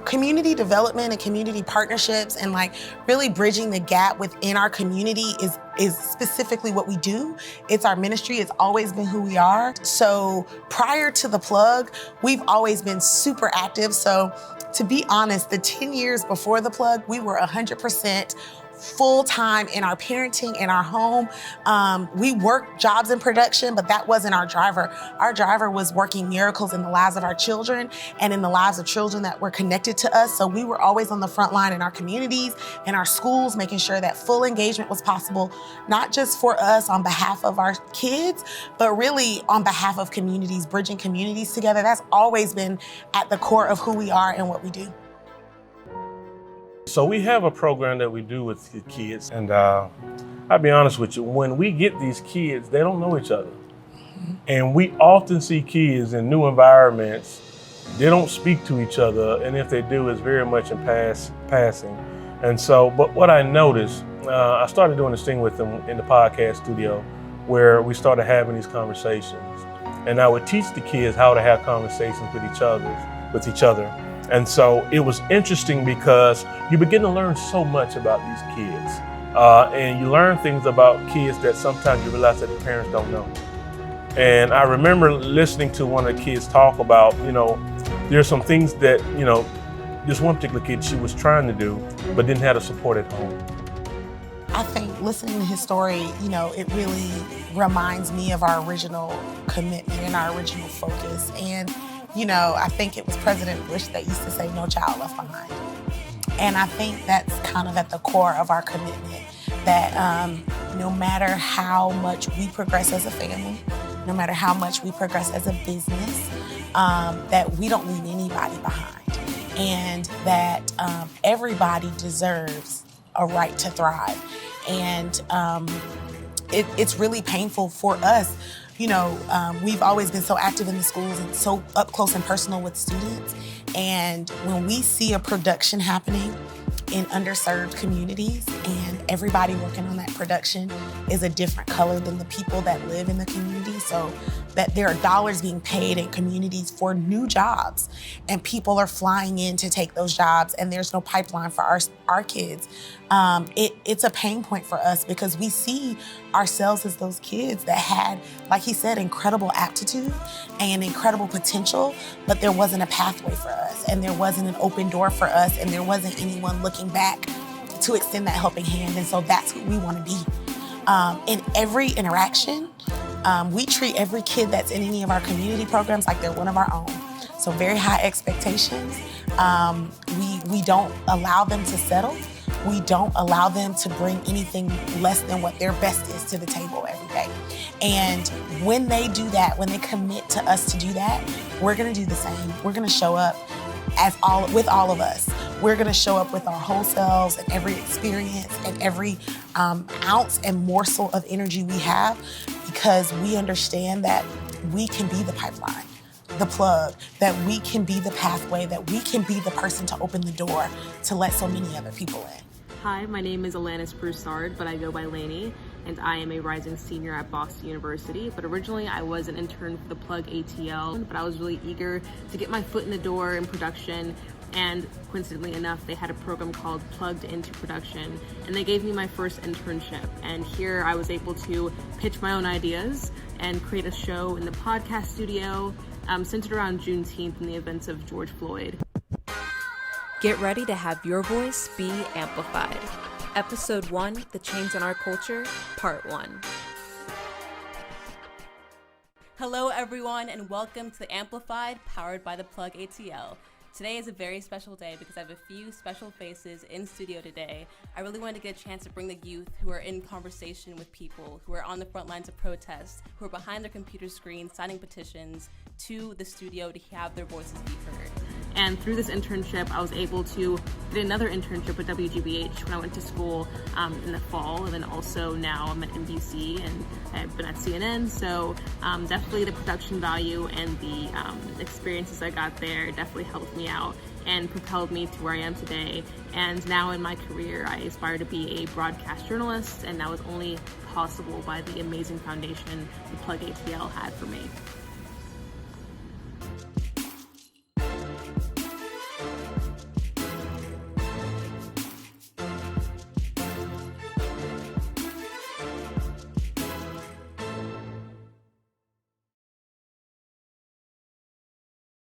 community development and community partnerships and like really bridging the gap within our community is specifically what we do. It's our ministry. It's always been who we are. So prior to the plug, we've always been super active. So to be honest, the 10 years before the plug, we were 100% full-time in our parenting, in our home. We worked jobs in production, but that wasn't our driver. Our driver was working miracles in the lives of our children and in the lives of children that were connected to us. So we were always on the front line in our communities, in our schools, making sure that full engagement was possible, not just for us on behalf of our kids, but really on behalf of communities, bridging communities together. That's always been at the core of who we are and what we do. So we have a program that we do with the kids, and I'll be honest with you, when we get these kids, they don't know each other. And we often see kids in new environments, they don't speak to each other, and if they do, it's very much in passing. And so, but what I noticed, I started doing this thing with them in the podcast studio where we started having these conversations. And I would teach the kids how to have conversations with each other. And so it was interesting because you begin to learn so much about these kids. And you learn things about kids that sometimes you realize that the parents don't know. And I remember listening to one of the kids talk about, there's some things that, this one particular kid, she was trying to do, but didn't have the support at home. I think listening to his story, it really reminds me of our original commitment and our original focus. And I think it was President Bush that used to say, "No child left behind." And I think that's kind of at the core of our commitment, that no matter how much we progress as a family, no matter how much we progress as a business, that we don't leave anybody behind. And that everybody deserves a right to thrive. And it's really painful for us. We've always been so active in the schools and so up close and personal with students. And when we see a production happening in underserved communities and everybody working on that production is a different color than the people that live in the community, so that there are dollars being paid in communities for new jobs and people are flying in to take those jobs and there's no pipeline for our kids. It's a pain point for us because we see ourselves as those kids that had, like he said, incredible aptitude and incredible potential, but there wasn't a pathway for us and there wasn't an open door for us and there wasn't anyone looking back to extend that helping hand. And so that's who we want to be. In every interaction, we treat every kid that's in any of our community programs like they're one of our own. So very high expectations. We don't allow them to settle. We don't allow them to bring anything less than what their best is to the table every day. And when they do that, when they commit to us to do that, we're gonna do the same. We're gonna show up with all of us. We're gonna show up with our whole selves and every experience and every ounce and morsel of energy we have, because we understand that we can be the pipeline, the plug, that we can be the pathway, that we can be the person to open the door to let so many other people in. Hi, my name is Alanis Broussard, but I go by Lainey, and I am a rising senior at Boston University. But originally I was an intern for the Plug ATL, but I was really eager to get my foot in the door in production. And coincidentally enough, they had a program called Plugged Into Production, and they gave me my first internship. And here I was able to pitch my own ideas and create a show in the podcast studio centered around Juneteenth and the events of George Floyd. Get ready to have your voice be amplified. Episode 1, The Chains in Our Culture, Part 1. Hello everyone, and welcome to The Amplified, powered by the Plug ATL. Today is a very special day because I have a few special faces in studio today. I really wanted to get a chance to bring the youth who are in conversation with people, who are on the front lines of protest, who are behind their computer screens signing petitions, to the studio to have their voices be heard. And through this internship, I was able to get another internship with WGBH when I went to school in the fall, and then also now I'm at NBC and I've been at CNN. So definitely the production value and the experiences I got there definitely helped me out and propelled me to where I am today. And now in my career, I aspire to be a broadcast journalist, and that was only possible by the amazing foundation the Plug ATL had for me.